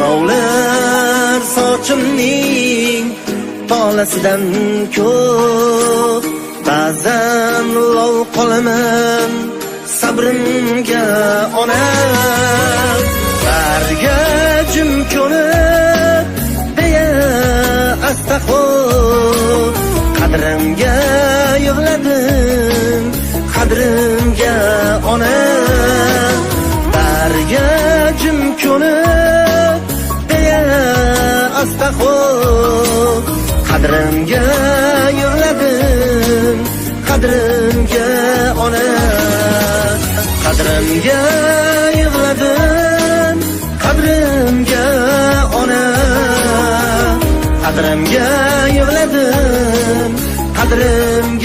Olovlar sochimning tolasidan ko'p, ba'zan lol qolaman sabrimga ona. Barga jim ko'nib deya astag'fir, qadrimga yig'ladim, qadrimga ona. Barga jim ko'nib deya astag'fir, qadrimga yig'ladim, qadrimga ona. Qadrimga yig'ladim, qadrimga ona. Qadrimga yig'ladim, qadrimga